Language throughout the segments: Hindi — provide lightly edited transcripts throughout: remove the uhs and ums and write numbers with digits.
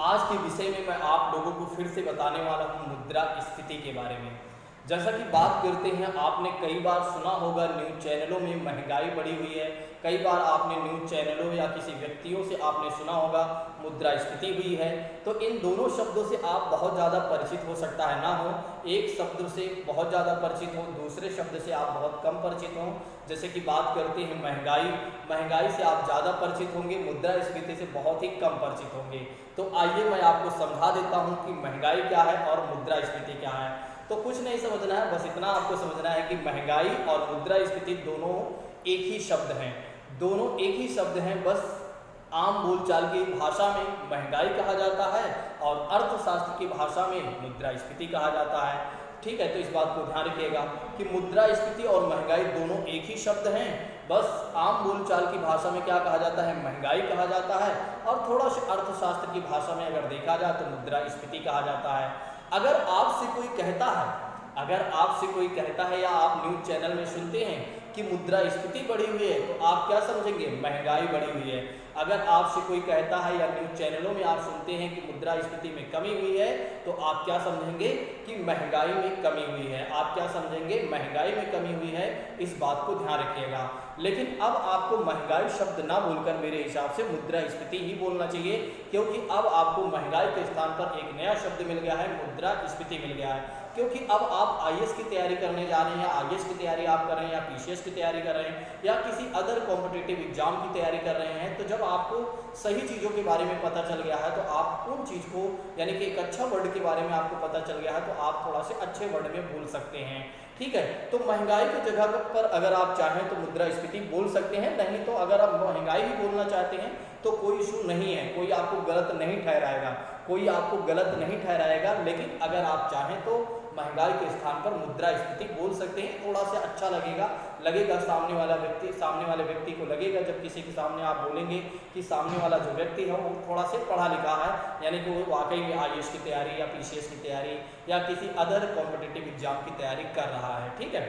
आज के विषय में मैं आप लोगों को फिर से बताने वाला हूँ मुद्रास्फीति के बारे में। जैसा कि बात करते हैं, आपने कई बार सुना होगा न्यूज़ चैनलों में महंगाई बढ़ी हुई है। कई बार आपने न्यूज़ चैनलों या किसी व्यक्तियों से आपने सुना होगा मुद्रास्फीति हुई है। तो इन दोनों शब्दों से आप बहुत ज़्यादा परिचित हो सकता है ना हो, एक शब्द से बहुत ज़्यादा परिचित हो, दूसरे शब्द से आप बहुत कम परिचित हों। जैसे कि बात करते हैं महंगाई, महंगाई से आप ज़्यादा परिचित होंगे, मुद्रास्फीति से बहुत ही कम परिचित होंगे। तो आइए मैं आपको समझा देता हूँ कि महंगाई क्या है और मुद्रास्फीति क्या है। तो कुछ नहीं समझना है, बस इतना आपको समझना है कि महंगाई और मुद्रास्फीति दोनों एक ही शब्द हैं, दोनों एक ही शब्द हैं। बस आम बोलचाल की भाषा में महंगाई कहा जाता है और अर्थशास्त्र की भाषा में मुद्रास्फीति कहा जाता है। ठीक है, तो इस बात को ध्यान रखिएगा कि मुद्रास्फीति और महंगाई दोनों एक ही शब्द हैं। बस आम बोलचाल की भाषा में क्या कहा जाता है, महंगाई कहा जाता है, और थोड़ा सा अर्थशास्त्र की भाषा में अगर देखा जाए तो मुद्रास्फीति कहा जाता है। अगर आपसे कोई कहता है, अगर आपसे कोई कहता है या आप न्यूज़ चैनल में सुनते हैं कि मुद्रास्फीति बढ़ी हुई है, तो आप क्या समझेंगे, महंगाई बढ़ी हुई है। अगर आपसे कोई कहता है या न्यूज़ चैनलों में आप सुनते हैं कि मुद्रास्फीति में कमी हुई है, तो आप क्या समझेंगे कि महंगाई में कमी हुई है। आप क्या समझेंगे, महंगाई में कमी हुई है। इस बात को ध्यान रखिएगा। लेकिन अब आपको महंगाई शब्द ना बोलकर मेरे हिसाब से मुद्रास्फीति ही बोलना चाहिए, क्योंकि अब आपको महंगाई के स्थान पर एक नया शब्द मिल गया है, मुद्रास्फीति मिल गया है। क्योंकि अब आप आईएएस की तैयारी करने जा रहे हैं, आईएएस की तैयारी आप कर रहे हैं, या पीसीएस की तैयारी कर रहे हैं, या किसी अदर कॉम्पिटिटिव एग्जाम की तैयारी कर रहे हैं, तो जब आपको सही चीज़ों के बारे में पता चल गया है, तो आप उन चीज़ को, यानी कि एक अच्छा वर्ड के बारे में आपको पता चल गया है, तो आप थोड़ा से अच्छे वर्ड में बोल सकते हैं। ठीक है, तो महंगाई की जगह पर अगर आप चाहें तो मुद्रास्फीति बोल सकते हैं, नहीं तो अगर आप महंगाई भी बोलना चाहते हैं तो कोई इशू नहीं है, कोई आपको गलत नहीं ठहराएगा, कोई आपको गलत नहीं ठहराएगा। लेकिन अगर आप चाहें तो महंगाई के स्थान पर मुद्रास्फीति बोल सकते हैं, थोड़ा सा अच्छा लगेगा सामने वाले व्यक्ति को लगेगा, जब किसी के सामने आप बोलेंगे कि सामने वाला जो व्यक्ति है वो थोड़ा से पढ़ा लिखा है, यानी कि वो वाकई में आईएएस की तैयारी या पीसीएस की तैयारी या किसी अदर कॉम्पिटिटिव एग्जाम की तैयारी कर रहा है। ठीक है,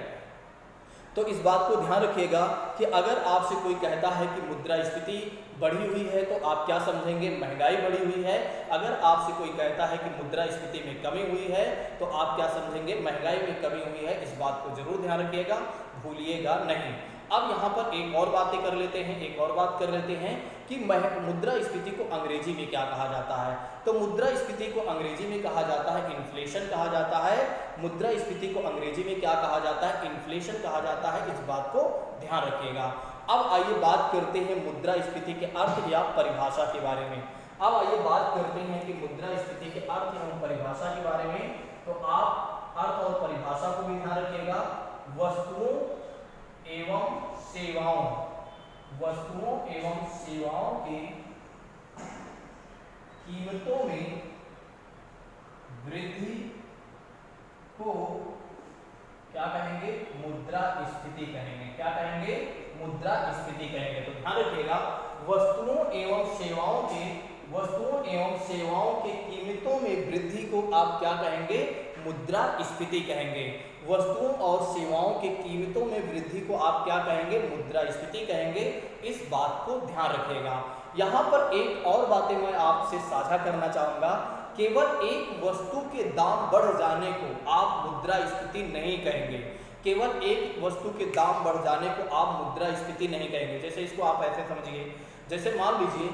तो इस बात को ध्यान रखिएगा कि अगर आपसे कोई कहता है कि मुद्रास्फीति बढ़ी हुई है, तो आप क्या समझेंगे, महंगाई बढ़ी हुई है। अगर आपसे कोई कहता है कि मुद्रास्फीति में कमी हुई है, तो आप क्या समझेंगे, महंगाई में कमी हुई है। इस बात को जरूर ध्यान रखिएगा, भूलिएगा नहीं। अब यहाँ पर एक और बात कर लेते हैं कि मुद्रास्फीति को अंग्रेजी में क्या कहा जाता है। तो मुद्रास्फीति को अंग्रेजी में कहा जाता है इन्फ्लेशन कहा जाता है। मुद्रास्फीति को अंग्रेजी में क्या कहा जाता है, इन्फ्लेशन कहा जाता है। इस बात को ध्यान रखिएगा। अब आइए बात करते हैं मुद्रास्फीति के अर्थ या परिभाषा के बारे में। अब आइए बात करते हैं कि मुद्रास्फीति के अर्थ एवं परिभाषा के बारे में। तो आप अर्थ और परिभाषा को भी ध्यान रखिएगा। वस्तुओं एवं सेवाओं की कीमतों में वृद्धि को क्या कहेंगे, मुद्रास्फीति कहेंगे। क्या कहेंगे, मुद्रास्फीति कहेंगे। तो ध्यान रखिएगा, वस्तुओं एवं सेवाओं के कीमतों में वृद्धि को आप क्या कहेंगे, मुद्रास्फीति कहेंगे। वस्तुओं और सेवाओं के कीमतों में वृद्धि को आप क्या कहेंगे, मुद्रास्फीति कहेंगे। इस बात को ध्यान रखिएगा। यहाँ पर एक और बातें मैं आपसे साझा करना चाहूँगा। केवल एक वस्तु के दाम बढ़ जाने को आप मुद्रास्फीति नहीं कहेंगे। केवल एक वस्तु के दाम बढ़ जाने को आप मुद्रास्फीति नहीं कहेंगे। जैसे इसको आप ऐसे समझिए, जैसे मान लीजिए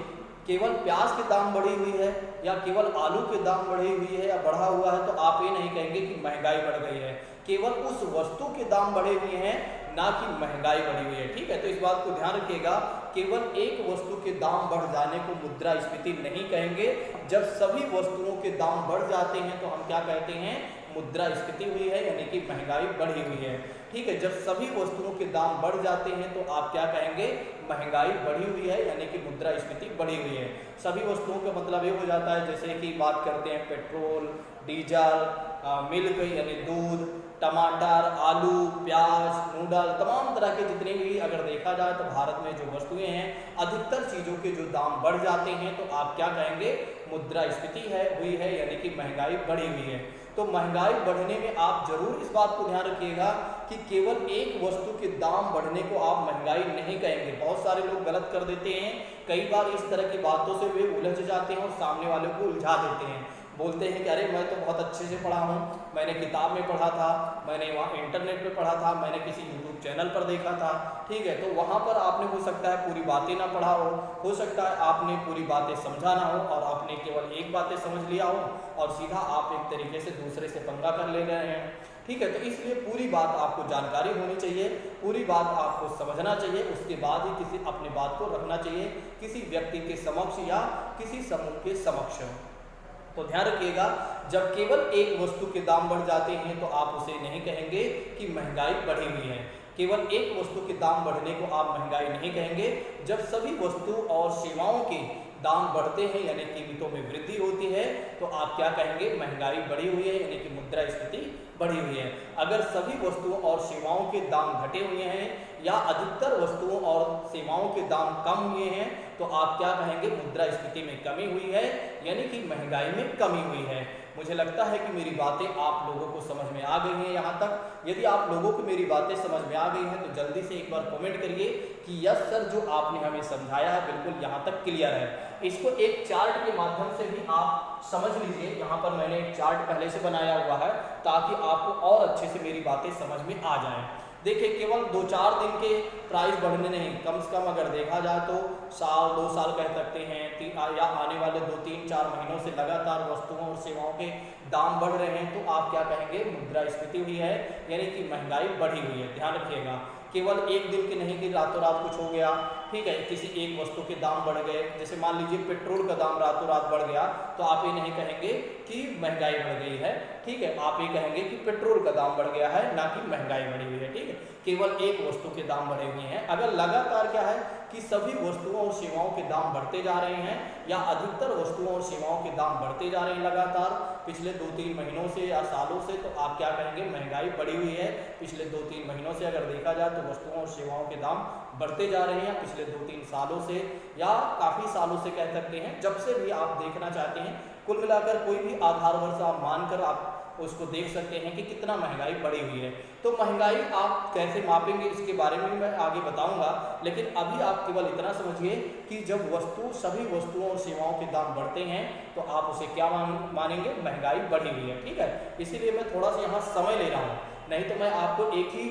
केवल प्याज के दाम बढ़ी हुई है या केवल आलू के दाम बढ़ी हुई है या बढ़ा हुआ है, तो आप ये नहीं कहेंगे कि महंगाई बढ़ गई है। केवल उस वस्तु के दाम बढ़े हुए हैं, ना कि महंगाई बढ़ी हुई है। ठीक है, तो इस बात को ध्यान रखिएगा। केवल एक वस्तु के दाम बढ़ जाने को मुद्रास्फीति नहीं कहेंगे। जब सभी वस्तुओं के दाम बढ़ जाते हैं तो हम क्या कहते हैं, मुद्रास्फीति हुई है, यानी कि महंगाई बढ़ी हुई है। ठीक है, जब सभी वस्तुओं के दाम बढ़ जाते हैं तो आप क्या कहेंगे, महंगाई बढ़ी हुई है, यानी कि मुद्रास्फीति बढ़ी हुई है। सभी वस्तुओं का मतलब ये हो जाता है, जैसे कि बात करते हैं पेट्रोल, डीजल, मिल्क यानी दूध, टमाटर, आलू, प्याज, नूडल, तमाम तरह के जितने भी अगर देखा जाए तो भारत में जो वस्तुएं हैं, अधिकतर चीज़ों के जो दाम बढ़ जाते हैं तो आप क्या कहेंगे, मुद्रास्फीति हुई है, यानी कि महंगाई बढ़ी हुई है। तो महंगाई बढ़ने में आप जरूर इस बात को ध्यान रखिएगा कि केवल एक वस्तु के दाम बढ़ने को आप महंगाई नहीं कहेंगे। बहुत सारे लोग गलत कर देते हैं, कई बार इस तरह की बातों से वे उलझ जाते हैं और सामने वाले को उलझा देते हैं। बोलते हैं कि अरे मैं तो बहुत अच्छे से पढ़ा हूँ, मैंने किताब में पढ़ा था, मैंने वहाँ इंटरनेट पे पढ़ा था, मैंने किसी यूट्यूब चैनल पर देखा था, ठीक है। तो वहाँ पर आपने हो सकता है पूरी बातें ना पढ़ा हो सकता है आपने पूरी बातें समझा ना हो और आपने केवल एक बातें समझ लिया हो और सीधा आप एक तरीके से दूसरे से पंगा कर ले रहे हैं, ठीक है। तो इसलिए पूरी बात आपको जानकारी होनी चाहिए, पूरी बात आपको समझना चाहिए, उसके बाद ही किसी अपनी बात को रखना चाहिए किसी व्यक्ति के समक्ष या किसी समूह के समक्ष। तो ध्यान रखिएगा, जब केवल एक वस्तु के दाम बढ़ जाते हैं तो आप उसे नहीं कहेंगे कि महंगाई बढ़ी हुई है। केवल एक वस्तु के दाम बढ़ने को आप महंगाई नहीं कहेंगे। जब सभी वस्तु और सेवाओं के दाम बढ़ते हैं यानी कीमतों में वृद्धि होती है तो आप क्या कहेंगे, महंगाई बढ़ी हुई है यानी कि मुद्रास्फीति बढ़ी हुई है। अगर सभी वस्तुओं और सेवाओं के दाम घटे हुए हैं या अधिकतर वस्तुओं और सेवाओं के दाम कम हुए हैं तो आप क्या कहेंगे, मुद्रास्फीति में कमी हुई है यानी कि महंगाई में कमी हुई है। मुझे लगता है कि मेरी बातें आप लोगों को समझ में आ गई हैं यहाँ तक। यदि आप लोगों को मेरी बातें समझ में आ गई हैं तो जल्दी से एक बार कमेंट करिए कि यस सर, जो आपने हमें समझाया है बिल्कुल यहाँ तक क्लियर है। इसको एक चार्ट के माध्यम से भी आप समझ लीजिए। यहाँ पर मैंने एक चार्ट पहले से बनाया हुआ है ताकि आपको और अच्छे से मेरी बातें समझ में आ जाएं। देखिए, केवल 2-4 दिन के प्राइस बढ़ने नहीं, कम से कम अगर देखा जाए तो साल 2 साल कह सकते हैं या आने वाले 2-3-4 महीनों से लगातार वस्तुओं और सेवाओं के दाम बढ़ रहे हैं तो आप क्या कहेंगे, मुद्रास्फीति हुई है यानी कि महंगाई बढ़ी हुई है। ध्यान रखिएगा, केवल एक दिन के नहीं कि रातों रात कुछ हो गया, ठीक है, किसी एक वस्तु के दाम बढ़ गए। जैसे मान लीजिए पेट्रोल का दाम रातों रात बढ़ गया तो आप ये नहीं कहेंगे कि महंगाई बढ़ गई है, ठीक है, आप ये कहेंगे कि पेट्रोल का दाम बढ़ गया है ना कि महंगाई बढ़ी हुई है, ठीक है। केवल एक वस्तु के दाम बढ़े हुए हैं। अगर लगातार क्या है कि सभी वस्तुओं और सेवाओं के दाम बढ़ते जा रहे हैं या अधिकतर वस्तुओं और सेवाओं के दाम बढ़ते जा रहे हैं लगातार पिछले 2-3 महीनों से या सालों से, तो आप क्या कहेंगे, महंगाई बढ़ी हुई है। पिछले 2-3 महीनों से अगर देखा जाए तो वस्तुओं और सेवाओं के दाम बढ़ते जा रहे हैं, पिछले 2-3 सालों से या काफ़ी सालों से कह सकते हैं, जब से भी आप देखना चाहते हैं। कुल मिलाकर कोई भी आधार वर्ष आप मानकर आप उसको देख सकते हैं कि कितना महंगाई बढ़ी हुई है। तो महंगाई आप कैसे मापेंगे इसके बारे में मैं आगे बताऊंगा, लेकिन अभी आप केवल इतना समझिए कि जब सभी वस्तुओं और सेवाओं के दाम बढ़ते हैं तो आप उसे क्या मानेंगे, महंगाई बढ़ी हुई है, ठीक है। इसीलिए मैं थोड़ा सा यहाँ समय ले रहा हूँ, नहीं तो मैं आपको एक ही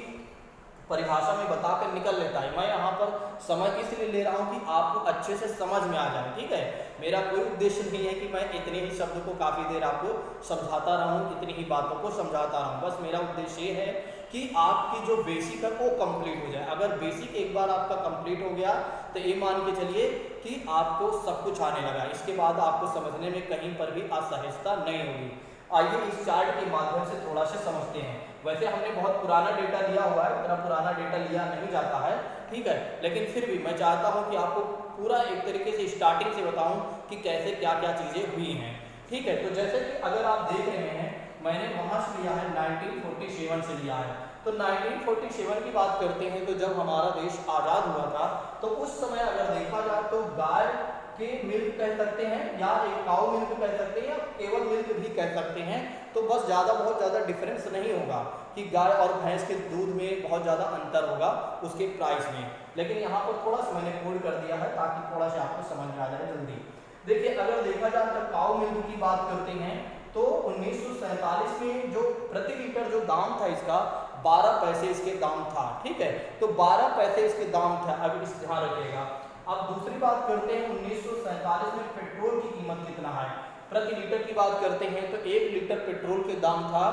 परिभाषा में बताकर निकल लेता है। मैं यहाँ पर समय इसलिए ले रहा हूँ कि आपको अच्छे से समझ में आ जाए, ठीक है। मेरा कोई उद्देश्य नहीं है कि मैं इतने ही शब्द को काफ़ी देर आपको समझाता रहूँ, इतनी ही बातों को समझाता रहूँ। बस मेरा उद्देश्य ये है कि आपकी जो बेसिक है वो कंप्लीट हो जाए। अगर बेसिक एक बार आपका कंप्लीट हो गया तो ये मान के चलिए कि आपको सब कुछ आने लगा। इसके बाद आपको समझने में कहीं पर भी असहजता नहीं होगी। आइए इस चार्ट के माध्यम से थोड़ा सा समझते हैं। वैसे हमने बहुत पुराना डेटा लिया हुआ है, इतना पुराना डेटा लिया नहीं जाता है, ठीक है, लेकिन फिर भी मैं चाहता हूं कि आपको पूरा एक तरीके से स्टार्टिंग से बताऊं कि कैसे क्या क्या चीज़ें हुई हैं, ठीक है। तो जैसे कि अगर आप देख रहे हैं मैंने वहाँ से लिया है 1947 से लिया है। तो 1947 की बात करते हैं तो जब हमारा देश आज़ाद हुआ था तो उस समय अगर देखा जाए तो गाय के मिल्क कह सकते हैं या एक काऊ मिल्क कह सकते हैं या केवल मिल्क भी कह सकते हैं, तो बस बहुत ज़्यादा डिफरेंस नहीं होगा कि गाय और भैंस के दूध में बहुत ज़्यादा अंतर होगा उसके प्राइस में। लेकिन यहाँ पर थोड़ा सा मैंने कोड कर दिया है ताकि थोड़ा सा आपको समझ में आ जाए जल्दी। देखिए, अगर देखा जाए तो काऊ मिल्क की बात करते हैं तो 1947 में जो प्रति लीटर जो दाम था इसका 12 पैसे इसके दाम था, ठीक है। तो 12 पैसे इसके दाम था। अब इस ध्यान रखिएगा। अब दूसरी बात करते हैं 1947 में पेट्रोल की कीमत कितना है प्रति लीटर की बात करते हैं तो 1 लीटर पेट्रोल के दाम था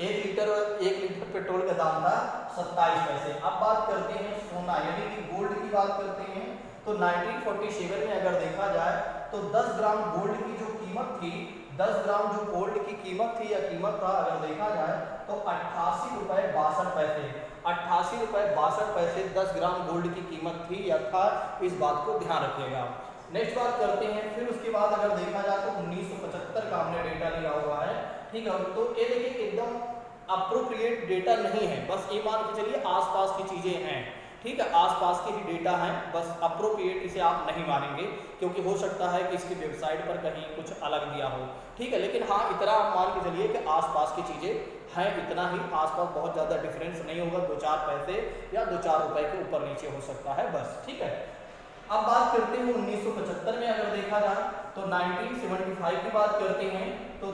1 लीटर पेट्रोल का दाम था 27 पैसे। अब बात करते हैं सोना यानी कि गोल्ड की बात करते हैं तो 1947 में अगर देखा जाए तो 10 ग्राम गोल्ड की जो कीमत थी, 10 ग्राम जो गोल्ड की कीमत थी या कीमत था अगर देखा जाए तो 88 रुपये 62 पैसे, 88 रुपये 62 पैसे 10 ग्राम गोल्ड की कीमत थी या था। इस बात को ध्यान रखिएगा। नेक्स्ट बात करते हैं, फिर उसके बाद अगर देखा जाए तो 1975 का हमने डेटा लिया हुआ है, ठीक है। तो ये देखिए एकदम अप्रोप्रिएट डेटा नहीं है, बस ये मान के चलिए आसपास की चीज़ें हैं, ठीक है, आसपास के ही डेटा हैं, बस अप्रोप्रिएट इसे आप नहीं मानेंगे क्योंकि हो सकता है कि इसकी वेबसाइट पर कहीं कुछ अलग दिया हो। ठीक है, लेकिन हाँ इतना आप मान के चलिए कि आसपास की चीज़ें हैं, इतना ही, आसपास बहुत ज़्यादा डिफरेंस नहीं होगा, 2-4 पैसे या 2-4 रुपए के ऊपर नीचे हो सकता है बस। ठीक है, अब बात करते हैं 1975 में अगर देखा जाए तो 1975 की बात करते हैं तो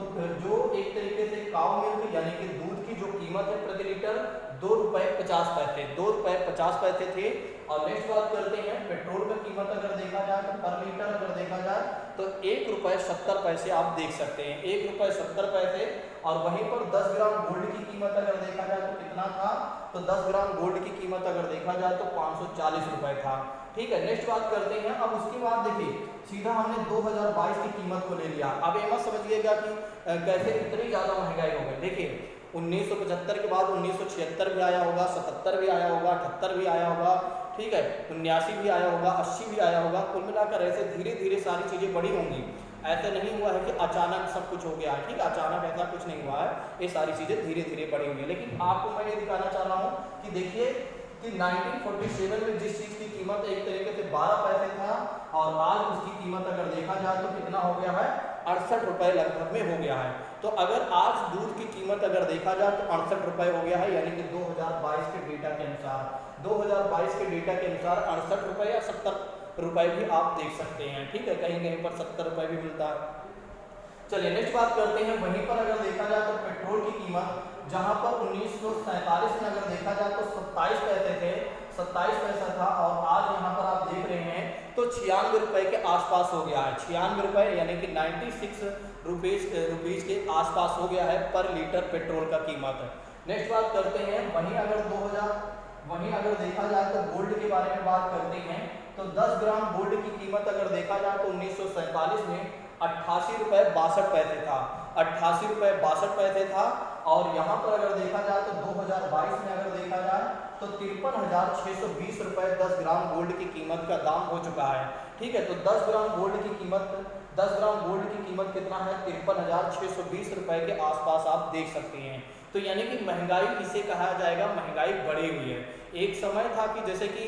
जो एक तरीके से काऊ मिल्क यानी कि दूध की जो कीमत है प्रति लीटर 2 रुपये 50 पैसे, 2 रुपये 50 पैसे थे। और नेक्स्ट बात करते हैं पेट्रोल का कीमत अगर देखा जाए तो पर लीटर अगर देखा जाए तो 1 रुपये 70 पैसे आप देख सकते हैं, 1 रुपये 70 पैसे। और वहीं पर 10 ग्राम गोल्ड की कीमत अगर देखा जाए तो कितना था, तो 10 ग्राम गोल्ड की कीमत अगर देखा जाए तो 540 रुपये था। ठीक है, नेक्स्ट बात करते हैं, अब उसके बाद देखिए सीधा हमने 2022 की कीमत को ले लिया। अब ये मत समझिएगा कि कैसे इतनी ज़्यादा महंगाई हो गई। देखिए 1975 के बाद 1976 भी आया होगा, 77 भी आया होगा, 78 भी आया होगा, ठीक है, 79 भी आया होगा, 80 भी आया होगा। कुल मिलाकर ऐसे धीरे धीरे सारी चीज़ें बड़ी होंगी, ऐसा नहीं हुआ है कि अचानक सब कुछ हो गया है। ठीक है, अचानक ऐसा कुछ नहीं हुआ है, ये सारी चीज़ें धीरे धीरे बड़ी हुई है। लेकिन आपको मैं ये दिखाना चाह रहा हूँ कि देखिए कि 1947 में जिस चीज़ की कीमत एक तरीके से 12 पैसे था और आज उसकी कीमत अगर देखा जाए तो कितना हो गया है, 68 रुपये लगभग में हो गया है। तो अगर आज दूध की कीमत अगर देखा जाए तो 68 रुपये हो गया है, यानी कि 2022 के डेटा के अनुसार, 2022 के डेटा के अनुसार 68 रुपये या 70 रुपये भी आप देख सकते हैं। ठीक है, कहीं कहीं पर 70 रुपये भी मिलता है। चलिए नेक्स्ट बात करते हैं, वहीं पर अगर देखा जाए तो पेट्रोल की कीमत जहां पर 1947 में अगर देखा जाए तो 27 पैसे थे, 27 पैसा था, और आज यहाँ पर आप देख रहे हैं तो 96 रुपये के आसपास हो गया है, 96 रुपये यानी कि 96 रुपीज़ के आसपास हो गया है पर लीटर पेट्रोल का कीमत। नेक्स्ट बात करते हैं, वहीं अगर देखा जाए तो गोल्ड के बारे में बात करते हैं तो 10 ग्राम गोल्ड की कीमत अगर देखा जाए तो 1947 में 88 रुपये 62 पैसे था, 88 रुपये 62 पैसे था। और यहाँ पर अगर देखा जाए तो 2022 में अगर देखा जाए तो 53,620 रुपये 10 ग्राम गोल्ड की कीमत का दाम हो चुका है। ठीक है, तो 10 ग्राम गोल्ड की कीमत कितना है, 53,620 रुपये के आसपास आप देख सकते हैं। तो यानी कि महंगाई इसे कहा जाएगा, महंगाई बढ़ी हुई है। एक समय था कि जैसे कि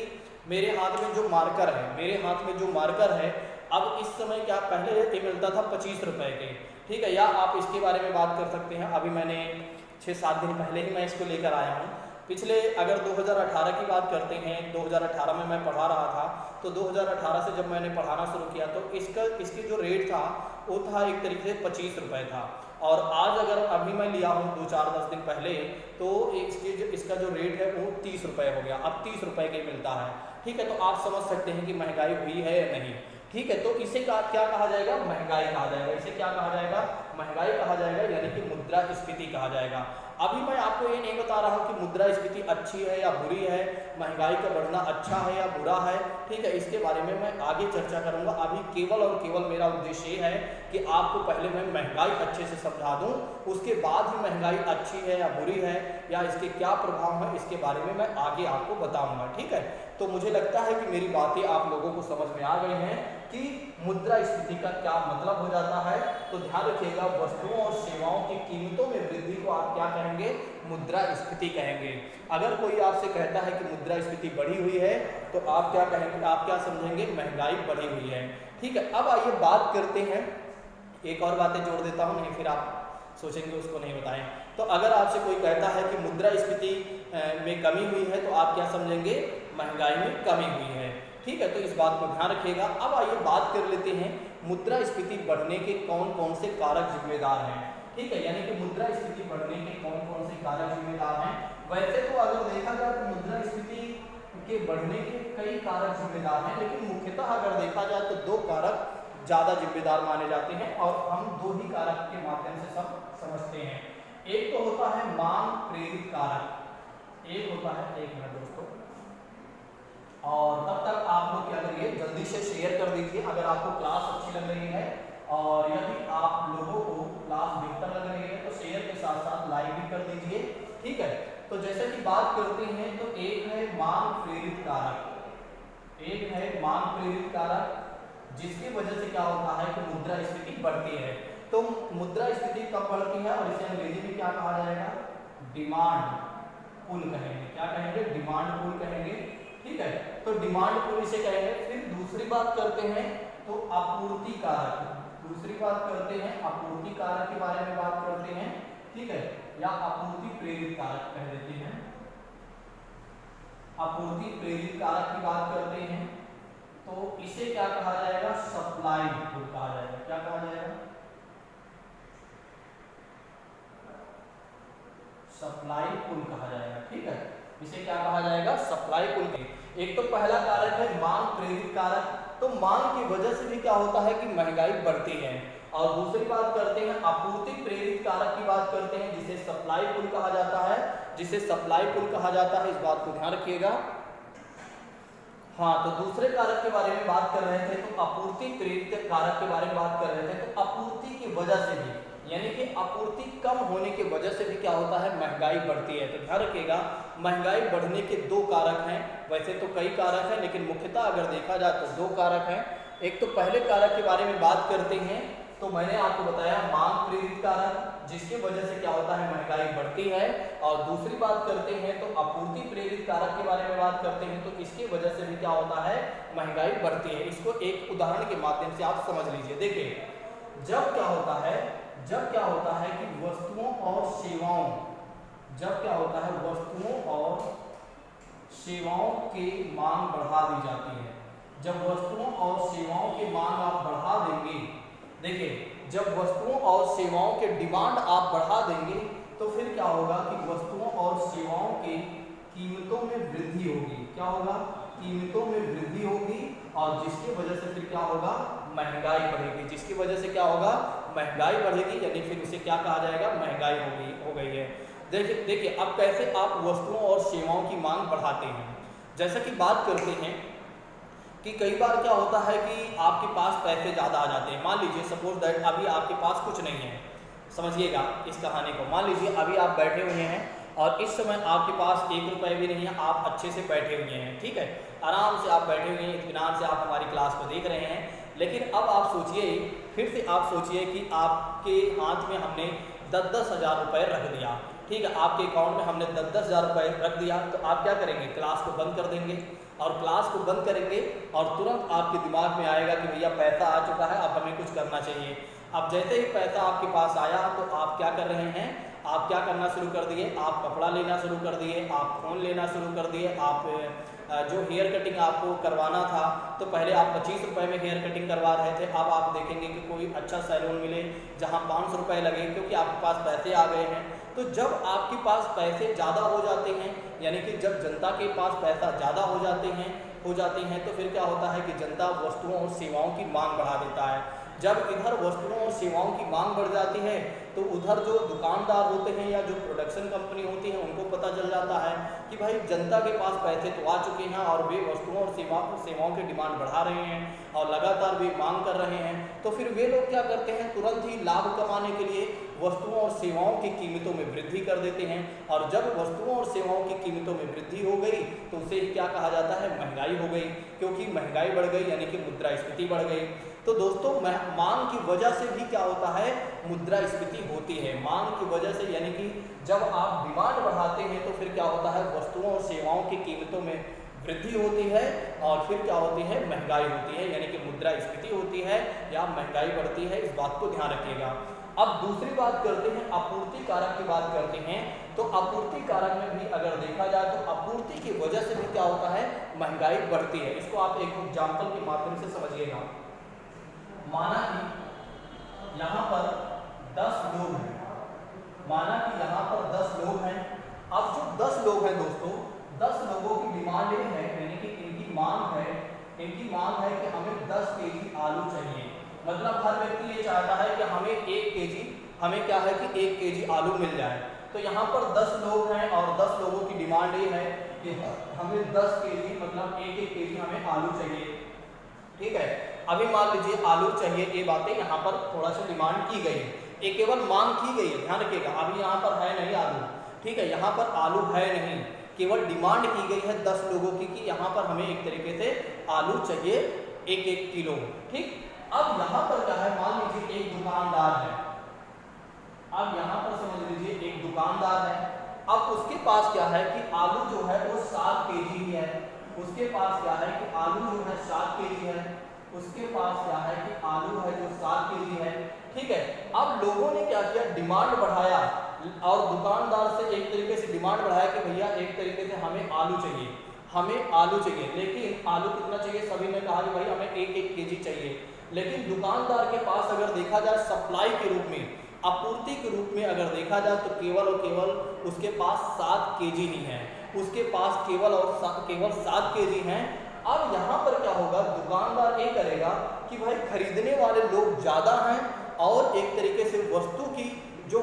मेरे हाथ में जो मार्कर है, अब इस समय क्या, पहले ये मिलता था 25 रुपये के। ठीक है, या आप इसके बारे में बात कर सकते हैं, अभी मैंने 6-7 दिन पहले ही मैं इसको लेकर आया हूँ। पिछले अगर 2018 की बात करते हैं, 2018 में मैं पढ़ा रहा था, तो 2018 से जब मैंने पढ़ाना शुरू किया तो इसकी जो रेट था वो था एक तरीके से 25 रुपये था। और आज अगर अभी मैं लिया हूँ 2-4-10 दिन पहले, तो इसका जो रेट है वो 30 रुपये हो गया, अब 30 रुपये के मिलता है। ठीक है, तो आप समझ सकते हैं कि महंगाई हुई है या नहीं। ठीक है, तो इसे क्या कहा जाएगा, महंगाई कहा जाएगा। इसे क्या कहा जाएगा, महंगाई कहा जाएगा, यानी कि मुद्रास्फीति कहा जाएगा। अभी मैं आपको ये नहीं बता रहा हूँ कि मुद्रास्फीति अच्छी है या बुरी है, महंगाई का बढ़ना अच्छा है या बुरा है। ठीक है, इसके बारे में मैं आगे चर्चा करूँगा। अभी केवल और केवल मेरा उद्देश्य ये है कि आपको पहले मैं महंगाई अच्छे से समझा दूँ, उसके बाद ही महंगाई अच्छी है या बुरी है या इसके क्या प्रभाव है, इसके बारे में मैं आगे आपको बताऊँगा। ठीक है, तो मुझे लगता है कि मेरी बातें आप लोगों को समझ में आ गई हैं कि मुद्रास्फीति का क्या मतलब हो जाता है। तो ध्यान रखिएगा, वस्तुओं और सेवाओं की कीमतों में वृद्धि को आप क्या कहेंगे, मुद्रास्फीति कहेंगे। अगर कोई आपसे कहता है कि मुद्रास्फीति बढ़ी हुई है तो आप क्या कहेंगे, आप क्या समझेंगे, महंगाई बढ़ी हुई है। ठीक है, अब आइए बात करते हैं, एक और बातें जोड़ देता हूँ, नहीं फिर आप सोचेंगे उसको नहीं बताएं। तो अगर आपसे कोई कहता है कि मुद्रास्फीति में कमी हुई है तो आप क्या समझेंगे, महंगाई में कमी हुई है। ठीक है, तो इस बात को ध्यान रखिएगा। अब आइए बात कर लेते हैं मुद्रास्फीति बढ़ने के कौन कौन से कारक जिम्मेदार हैं। ठीक है, यानी कि मुद्रास्फीति बढ़ने के कौन कौन से कारक जिम्मेदार हैं। वैसे तो अगर देखा जाए तो मुद्रास्फीति के बढ़ने के कई कारक जिम्मेदार हैं, लेकिन मुख्यतः अगर देखा जाए तो 2 कारक ज़्यादा जिम्मेदार माने जाते हैं और हम 2 ही कारक के माध्यम से सब समझते हैं। एक तो होता है मांग प्रेरित कारक, एक होता है, एक मिनट दोस्तों, और तब तक आप लोग क्या करिए, जल्दी से शेयर कर दीजिए अगर आपको क्लास अच्छी लग रही है, और यदि आप लोगों को क्लास बेहतर लग रही है तो शेयर के साथ साथ लाइक भी कर दीजिए। ठीक है, तो जैसे कि बात करते हैं तो एक है मांग प्रेरित कारक, जिसकी वजह से क्या होता है कि मुद्रास्फीति बढ़ती है। तो मुद्रास्फीति कब बढ़ती है, और इसे अंग्रेजी में क्या कहा जाएगा, डिमांड पुल कहेंगे। क्या कहेंगे, डिमांड पुल कहेंगे। ठीक है, तो डिमांड पुल इसे कहेंगे। फिर दूसरी बात करते हैं तो आपूर्ति कारक, दूसरी बात करते हैं आपूर्ति कारक के बारे में बात करते हैं, ठीक है, या आपूर्ति प्रेरित कारक कह देते हैं। आपूर्ति प्रेरित कारक की बात करते हैं तो इसे क्या कहा जाएगा, सप्लाई पुल कहा जाएगा। क्या कहा जाएगा, सप्लाई पुल कहा जाएगा। ठीक है, इसे क्या कहा जाएगा, सप्लाई पुल। एक तो पहला कारक है मांग प्रेरित कारक, तो मांग की वजह से भी क्या होता है कि महंगाई बढ़ती है। और दूसरी बात करते हैं आपूर्ति प्रेरित कारक की बात करते हैं, जिसे सप्लाई पुल कहा जाता है, जिसे सप्लाई पुल कहा जाता है। इस बात को ध्यान रखिएगा। हाँ, तो दूसरे कारक के बारे में बात कर रहे थे, तो आपूर्ति प्रेरित कारक के बारे में बात कर रहे थे। तो आपूर्ति की वजह से भी, यानी कि आपूर्ति कम होने की वजह से भी क्या होता है, महंगाई बढ़ती है। तो ध्यान रखिएगा, महंगाई बढ़ने के दो कारक हैं। वैसे तो कई कारक हैं, लेकिन मुख्यतः अगर देखा जाए तो दो कारक हैं। एक तो पहले कारक के बारे में बात करते हैं, तो मैंने आपको बताया मांग प्रेरित कारक, जिसकी वजह से क्या होता है, महंगाई बढ़ती है। और दूसरी बात करते हैं तो आपूर्ति प्रेरित कारक के बारे में बात करते हैं, तो इसकी वजह से भी क्या होता है, महंगाई बढ़ती है। इसको एक उदाहरण के माध्यम से आप समझ लीजिए। देखिए, जब क्या होता है कि वस्तुओं और सेवाओं, जब क्या होता है, वस्तुओं और सेवाओं की मांग बढ़ा दी जाती है। जब वस्तुओं और सेवाओं की मांग आप बढ़ा देंगे, देखिए, जब वस्तुओं और सेवाओं के डिमांड आप बढ़ा देंगे, तो फिर क्या होगा कि वस्तुओं और सेवाओं की कीमतों में वृद्धि होगी। क्या होगा, कीमतों में वृद्धि होगी, और जिसकी वजह से फिर क्या होगा, महंगाई बढ़ेगी। जिसकी वजह से क्या होगा, महंगाई बढ़ेगी, यानी फिर उसे क्या कहा जाएगा, महंगाई हो गई है। देखिए अब कैसे आप वस्तुओं और सेवाओं की मांग बढ़ाते हैं। जैसा कि बात करते हैं कि कई बार क्या होता है कि आपके पास पैसे ज़्यादा आ जाते हैं। मान लीजिए सपोज दैट अभी आपके पास कुछ नहीं है, समझिएगा इस कहानी को। मान लीजिए अभी आप बैठे हुए हैं और इस समय आपके पास 1 रुपये भी नहीं है, आप अच्छे से बैठे हुए हैं, ठीक है, आराम से आप बैठे हुए हैं, इत्मीनान से आप हमारी क्लास को देख रहे हैं। लेकिन अब आप सोचिए, फिर से आप सोचिए कि आपके हाथ में हमने 10-10 हज़ार रुपये रख दिया, ठीक है, आपके अकाउंट में हमने 10-10 हज़ार रुपये रख दिया, तो आप क्या करेंगे, क्लास को बंद कर देंगे। और क्लास को बंद करेंगे और तुरंत आपके दिमाग में आएगा कि भैया पैसा आ चुका है, अब हमें कुछ करना चाहिए। अब जैसे ही पैसा आपके पास आया, तो आप क्या कर रहे हैं, आप क्या करना शुरू कर दिए, आप कपड़ा लेना शुरू कर दिए, आप फ़ोन लेना शुरू कर दिए। आप जो हेयर कटिंग आपको करवाना था, तो पहले आप 25 रुपये में हेयर कटिंग करवा रहे थे, अब आप देखेंगे कि कोई अच्छा सैलून मिले जहां 500 रुपये लगे, क्योंकि आपके पास पैसे आ गए हैं। तो जब आपके पास पैसे ज़्यादा हो जाते हैं, यानी कि जब जनता के पास पैसा ज़्यादा हो जाते हैं, तो फिर क्या होता है कि जनता वस्तुओं और सेवाओं की मांग बढ़ा देता है। जब इधर वस्तुओं और सेवाओं की मांग बढ़ जाती है, तो उधर जो दुकानदार होते हैं या जो प्रोडक्शन कंपनी होती है, उनको पता चल जाता है कि भाई जनता के पास पैसे तो आ चुके हैं और वे वस्तुओं और सेवाओं की डिमांड बढ़ा रहे हैं और लगातार वे मांग कर रहे हैं। तो फिर वे लोग क्या करते हैं, तुरंत ही लाभ कमाने के लिए वस्तुओं और सेवाओं की कीमतों में वृद्धि कर देते हैं। और जब वस्तुओं और सेवाओं की कीमतों में वृद्धि हो गई, तो उसे क्या कहा जाता है, महंगाई हो गई। क्योंकि महंगाई बढ़ गई, यानी कि मुद्रास्फीति बढ़ गई। तो दोस्तों, मांग की वजह से भी क्या होता है, मुद्रास्फीति होती है। मांग की वजह से, यानी कि जब आप डिमांड बढ़ाते हैं, तो फिर क्या होता है, वस्तुओं और सेवाओं की कीमतों में वृद्धि होती है और फिर क्या होती है, महंगाई होती है, यानी कि मुद्रास्फीति होती है या महंगाई बढ़ती है। इस बात को ध्यान रखिएगा। अब दूसरी बात करते हैं, आपूर्ति कारक की बात करते हैं। तो आपूर्ति कारक में भी अगर देखा जाए, तो आपूर्ति की वजह से भी क्या होता है, महंगाई बढ़ती है। इसको आप एक एग्जाम्पल के माध्यम से समझिएगा। माना कि यहाँ पर 10 लोग हैं, माना कि यहाँ पर 10 लोग हैं। अब जो 10 लोग हैं दोस्तों, 10 लोगों की डिमांड ये है, यानी कि इनकी मांग है कि हमें 10 केजी आलू चाहिए। मतलब हर व्यक्ति ये चाहता है कि हमें 1 केजी, हमें क्या है कि 1 केजी आलू मिल जाए। तो यहाँ पर 10 लोग हैं और 10 लोगों की डिमांड ये है कि हमें 10 केजी, मतलब 1-1 केजी हमें आलू चाहिए, ठीक है। अभी मान लीजिए आलू चाहिए, ये बातें यहाँ पर थोड़ा सा डिमांड की गई है, ये केवल मांग की गई है, ध्यान रखिएगा। अभी यहाँ पर है नहीं आलू, ठीक है, यहाँ पर आलू है नहीं, केवल डिमांड की गई है 10 लोगों की कि यहाँ पर हमें एक तरीके से आलू चाहिए 1-1 किलो, ठीक। अब यहाँ पर क्या है, मान लीजिए एक दुकानदार है, अब यहाँ पर समझ लीजिए एक दुकानदार है। अब उसके पास क्या है कि आलू जो है वो 7 केजी ही है, उसके पास क्या है कि आलू जो है 7 केजी है, उसके पास क्या है कि आलू है जो 7 केजी है। ठीक है, अब लोगों ने क्या किया, डिमांड बढ़ाया और दुकानदार से एक तरीके से डिमांड बढ़ाया कि भैया एक तरीके से हमें आलू चाहिए, हमें आलू चाहिए। लेकिन आलू कितना चाहिए, सभी ने कहा कि भाई हमें 1-1 केजी चाहिए। लेकिन दुकानदार के पास अगर देखा जाए सप्लाई के रूप में, आपूर्ति के रूप में अगर देखा जाए तो केवल और केवल उसके पास 7 केजी ही है, उसके पास केवल 7 केजी हैं। अब यहाँ पर क्या होगा, दुकानदार ये करेगा कि भाई खरीदने वाले लोग ज़्यादा हैं और एक तरीके से वस्तु की जो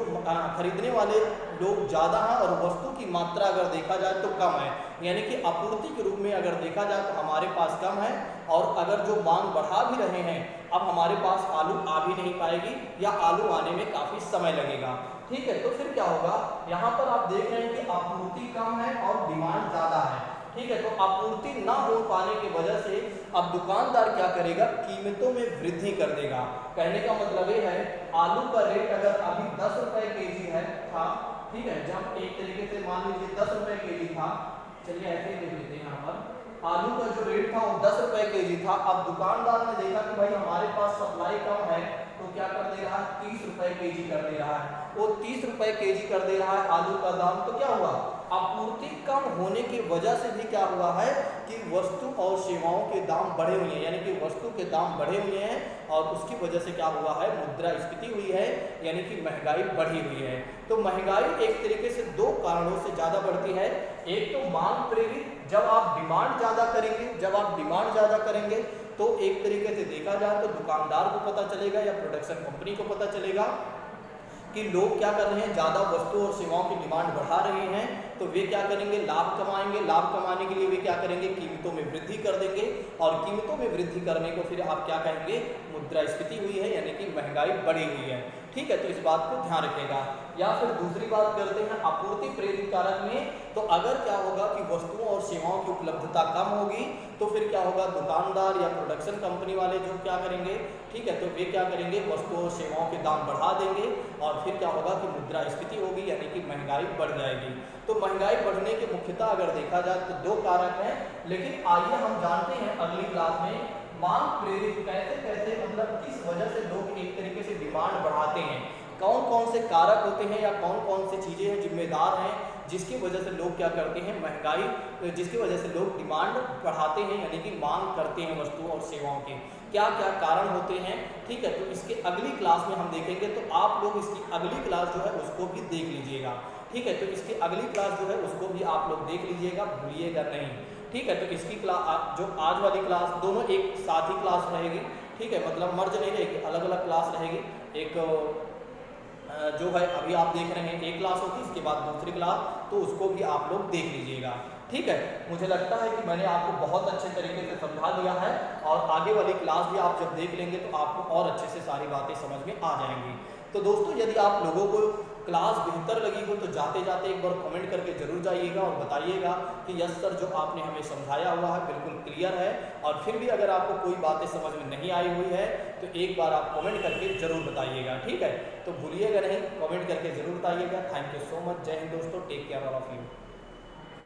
खरीदने वाले लोग ज़्यादा हैं और वस्तु की मात्रा अगर देखा जाए तो कम है, यानी कि आपूर्ति के रूप में अगर देखा जाए तो हमारे पास कम है और अगर जो मांग बढ़ा भी रहे हैं, अब हमारे पास आलू आ भी नहीं पाएगी या आलू आने में काफ़ी समय लगेगा। ठीक है, तो फिर क्या होगा, यहाँ पर आप देख रहे हैं कि आपूर्ति कम है और डिमांड ज़्यादा है। ठीक है, तो आपूर्ति ना हो पाने की वजह से अब दुकानदार क्या करेगा, कीमतों में वृद्धि कर देगा। कहने का मतलब ये है, आलू का रेट अगर अभी 10 रुपए केजी है था, ठीक है, जब एक तरीके से मान लीजिए 10 रुपए केजी था, चलिए ऐसे ही देख लेते हैं, यहाँ पर आलू का जो रेट था वो 10 रुपए केजी था। अब दुकानदार ने देखा कि भाई हमारे पास सप्लाई कम है, तो क्या कर दे रहा है, 30 रुपए केजी कर दे रहा है। वो 30 रुपए केजी कर दे रहा है आलू का दाम, तो क्या हुआ, आपूर्ति कम होने की वजह से भी क्या हुआ है कि वस्तु और सेवाओं के दाम बढ़े हुए हैं, यानी कि वस्तु के दाम बढ़े हुए हैं और उसकी वजह से क्या हुआ है, मुद्रास्फीति हुई है, यानी कि महंगाई बढ़ी हुई है। तो महंगाई एक तरीके से 2 कारणों से ज़्यादा बढ़ती है। एक तो मांग प्रेरित, जब आप डिमांड ज़्यादा करेंगे तो एक तरीके से देखा जाए तो दुकानदार को पता चलेगा या प्रोडक्शन कंपनी को पता चलेगा कि लोग क्या कर रहे हैं, ज़्यादा वस्तु और सेवाओं की डिमांड बढ़ा रहे हैं, तो वे क्या करेंगे, लाभ कमाएंगे। लाभ कमाने के लिए वे क्या करेंगे, कीमतों में वृद्धि कर देंगे और कीमतों में वृद्धि करने को फिर आप क्या कहेंगे, मुद्रास्फीति हुई है, यानी कि महंगाई बढ़ी हुई है। ठीक है, तो इस बात को ध्यान रखेगा। या फिर दूसरी बात करते हैं आपूर्ति प्रेरित कारक में, तो अगर क्या होगा कि वस्तुओं और सेवाओं की उपलब्धता कम होगी तो फिर क्या होगा, दुकानदार या प्रोडक्शन कंपनी वाले जो क्या करेंगे, ठीक है, तो वे क्या करेंगे, वस्तुओं और सेवाओं के दाम बढ़ा देंगे और फिर क्या होगा कि मुद्रास्फीति होगी, यानी कि महंगाई बढ़ जाएगी। तो महंगाई बढ़ने के मुख्यतः अगर देखा जाए तो 2 कारक हैं, लेकिन आइए हम जानते हैं अगली क्लास में मांग प्रेरित कैसे मतलब किस वजह से लोग एक तरीके से डिमांड बढ़ाते हैं, कौन कौन से कारक होते हैं या कौन कौन से चीज़ें हैं जिम्मेदार हैं जिसकी वजह से लोग क्या करते हैं, महंगाई जिसकी वजह से लोग डिमांड बढ़ाते हैं, यानी कि मांग करते हैं वस्तुओं और सेवाओं के, क्या क्या कारण होते हैं। ठीक है, तो इसके अगली क्लास में हम देखेंगे, तो आप लोग इसकी अगली क्लास जो है उसको भी देख लीजिएगा। ठीक है, तो इसकी अगली क्लास जो है उसको भी आप लोग देख लीजिएगा, भूलिएगा नहीं। ठीक है, तो इसकी क्लास जो आज वाली क्लास दोनों एक साथ ही क्लास रहेगी। ठीक है, मतलब मर्ज नहीं रहेगी, अलग अलग क्लास रहेगी। एक जो है अभी आप देख रहे हैं एक क्लास होगी, इसके बाद दूसरी क्लास, तो उसको भी आप लोग देख लीजिएगा। ठीक है, मुझे लगता है कि मैंने आपको बहुत अच्छे तरीके से समझा दिया है और आगे वाली क्लास भी आप जब देख लेंगे तो आपको और अच्छे से सारी बातें समझ में आ जाएंगी। तो दोस्तों, यदि आप लोगों को क्लास बेहतर लगी हो तो जाते जाते एक बार कमेंट करके जरूर जाइएगा और बताइएगा कि यस सर, जो आपने हमें समझाया हुआ है बिल्कुल क्लियर है। और फिर भी अगर आपको कोई बातें समझ में नहीं आई हुई है तो एक बार आप कमेंट करके जरूर बताइएगा। ठीक है, तो भूलिएगा नहीं, कमेंट करके जरूर बताइएगा। Thank you so much. जय हिंद दोस्तों, take care all of you.